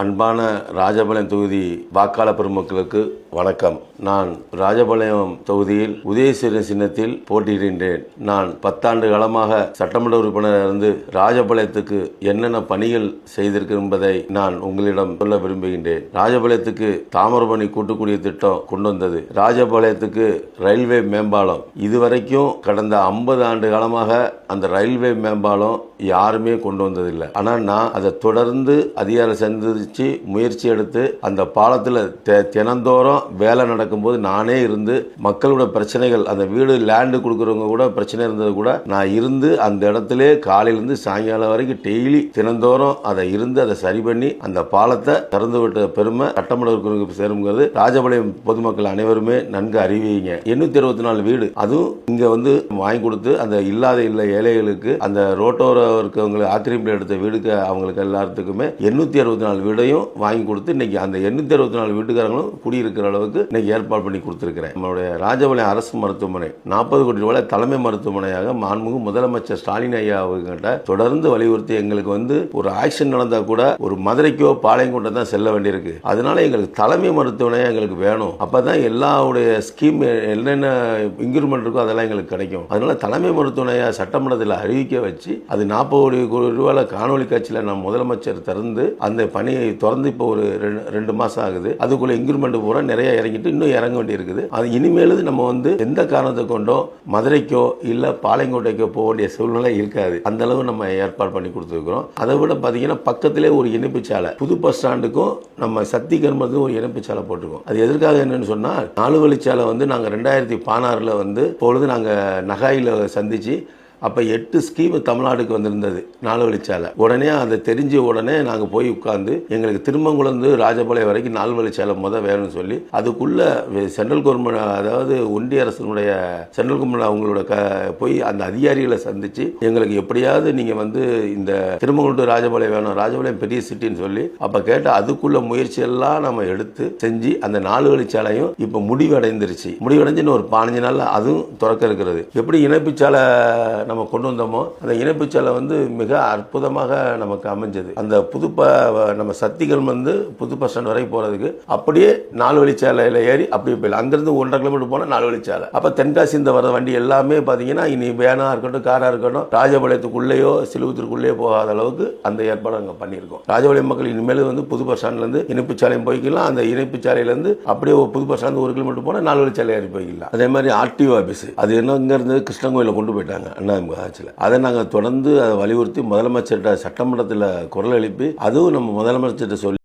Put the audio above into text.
அன்பான ராஜபாளையம் தொகுதி வாக்காளர் பெருமக்களுக்கு வணக்கம். நான் ராஜபாளையம் தொகுதியில் உதயசூரியன் சின்னத்தில் போட்டியிடுகின்றேன். நான் 10 ஆண்டு காலமாக சட்டமன்ற உறுப்பினர் இருந்து ராஜபாளையத்துக்கு என்னென்ன பணிகள் செய்திருக்கு என்பதை நான் உங்களிடம் சொல்ல விரும்புகின்றேன். ராஜபாளையத்துக்கு தாமிரபரணி கூட்டுக்குடிய திட்டம் கொண்டு வந்தது. ராஜபாளையத்துக்கு ரயில்வே மேம்பாலம் இதுவரைக்கும் கடந்த 50 ஆண்டு காலமாக அந்த ரயில்வே மேம்பாலம் யாருமே கொண்டு வந்ததில்லை. ஆனால் நான் அதை தொடர்ந்து அதிகாரம் சந்திச்சு முயற்சி எடுத்து அந்த பாலத்தில் தினந்தோறும் வேலை நடக்கும்போது நானே இருந்து மக்களோட பிரச்சனைகள், அந்த வீடு லேண்டு கொடுக்குறவங்க கூட பிரச்சனை இருந்தது கூட நான் இருந்து அந்த இடத்துல காலையிலிருந்து சாயங்காலம் வரைக்கும் டெய்லி தினந்தோறும் அதை இருந்து அதை சரி பண்ணி அந்த பாலத்தை திறந்து விட்ட பெருமை சட்டமன்ற சேருங்கிறது ராஜபாளையம் பொதுமக்கள் அனைவருமே நன்கு அறிவிங்க. 824 வீடு அதுவும் இங்க வாங்கி கொடுத்து அந்த இல்லாத ஏழைகளுக்கு அந்த ரோட்டோர இருக்கவங்களுக்கு ஆக்கிரமிப்பில் எடுத்த வீடுக்கு அவங்களுக்கு எல்லாத்துக்குமே 864 வீடையும் வாங்கி கொடுத்து இன்னைக்கு அந்த 864 வீட்டுக்காரங்களும் குடியிருக்கிற அளவுக்கு இன்னைக்கு ஏற்பாடு பண்ணி கொடுத்திருக்கிறேன். நம்மளுடைய ராஜபாளையம் அரசு மருத்துவமனை 40 கோடி ரூபாய் தலைமை மருத்துவமனையாக மாண்புமிகு முதலமைச்சர் ஸ்டாலின் ஐயா அவர்கிட்ட தொடர்ந்து வலியுறுத்தி எங்களுக்கு ஒரு ஆக்சிடென்ட் நடந்தா கூட ஒரு மதுரைக்கோ பாளையங்கோட்டை தான் செல்ல வேண்டியிருக்கு. அதனால எங்களுக்கு தலைமை மருத்துவமனையா எங்களுக்கு வேணும். அப்பதான் எல்லாருடைய ஸ்கீம் என்னென்ன இன்க்ரிமெண்ட் இருக்கோ அதெல்லாம் எங்களுக்கு கிடைக்கும். அதனால தலைமை மருத்துவமனையா சட்டமன்றத்தில் அறிவிக்க வச்சு அது 40 கோடி ரூபாய் காணொலி காட்சியில் நான் முதலமைச்சர் திறந்து அந்த பணியை திறந்து இப்போ ஒரு 2 மாசம் ஆகுது. அதுக்குள்ள இன்க்ரிமெண்ட் பூரா நிறைய இறங்கிட்டு இன்னும் இறங்க வேண்டி இருக்குது. அது இனிமேல் நம்ம எந்த காரணத்தை கொண்டோ மதுரைக்கோ இல்ல பாளையங்கோட்டைக்கோ போக வேண்டிய சூழ்நிலை இருக்காது. அந்த அளவு நம்ம ஏற்பாடு பண்ணி கொடுத்துருக்கிறோம். அதை விட பாத்தீங்கன்னா பக்கத்திலே ஒரு இணைப்பு சாலை, புது பஸ் ஸ்டாண்டுக்கும் நம்ம சக்தி கர்மத்துக்கும் ஒரு இணைப்பு சாலை போட்டிருக்கோம். அது எதற்காக என்னன்னு சொன்னா 4 வழிச்சாலை நாங்க 2016 பொழுது நாங்க நகாயில சந்திச்சு அப்போ 8 ஸ்கீம் தமிழ்நாடுக்கு வந்திருந்தது 4 வழிச்சாலை. உடனே அதை தெரிஞ்ச உடனே நாங்கள் போய் உட்கார்ந்து எங்களுக்கு திருமங்குளந்து ராஜபாளையம் வரைக்கும் 4 வழிச்சாலை வேணும்னு சொல்லி அதுக்குள்ள சென்ட்ரல் கவர்மெண்ட், அதாவது ஒன்றிய அரசினுடைய சென்ட்ரல் கவர்மெண்ட் அவங்களோட போய் அந்த அதிகாரிகளை சந்திச்சு எங்களுக்கு எப்படியாவது நீங்க இந்த திருமங்குளத்து ராஜபாளையம் வேணும், ராஜபாளையம் பெரிய சிட்டின்னு சொல்லி அப்ப கேட்ட அதுக்குள்ள முயற்சி எல்லாம் நம்ம எடுத்து செஞ்சு அந்த 4 வழிச்சாலையும் இப்ப முடிவடைந்துருச்சு. முடிவடைஞ்சுன்னு ஒரு 15 நாள்ல அதுவும் திறக்க இருக்கிறது. எப்படி இணைப்புச்சாலை நம்ம கொண்டு வந்தோமோ அந்த இணைப்புச்சாலை மிக அற்புதமாக நமக்கு அமைஞ்சது. அந்த நம்ம சக்திகள் புது பஸ் ஸ்டாண்ட் வரைக்கும் போறதுக்கு அப்படியே 4 வழிச்சாலையில ஏறி அப்படியே போயிடலாம். அங்கிருந்து 1.5 கிலோமீட்டர் போனா 4 வழிச்சாலை. அப்ப தென்காசி இந்த வர வண்டி எல்லாமே பாத்தீங்கன்னா இனி வேனா இருக்கட்டும் காரா இருக்கட்டும் ராஜபாளையத்துக்குள்ளேயோ சிலுவத்திற்குள்ளேயோ போகாத அளவுக்கு அந்த ஏற்பாடு அங்க பண்ணியிருக்கோம். ராஜபாளையம் மக்கள் இனிமேல் புது பஸ் ஸ்டாண்ட்ல இருந்து இணைப்புச்சாலையும் போய்க்கலாம். அந்த இணைப்புச்சாலையில இருந்து அப்படியே புது பஸ் ஸ்டாண்ட் 1 கிலோமீட்டர் போனா 4 வழிச்சாலை ஏறி போய்க்கலாம். அதே மாதிரி ஆர்டிஓ ஆபீஸ் அது இங்க இருந்து கிருஷ்ணங்கோயில கொண்டு போயிட்டாங்க. அதை நாங்கள் தொடர்ந்து வலியுறுத்தி முதலமைச்சர்கிட்ட சட்டமன்றத்தில் குரல் எழுப்பி அதுவும் நம்ம முதலமைச்சர்கிட்ட சொல்லி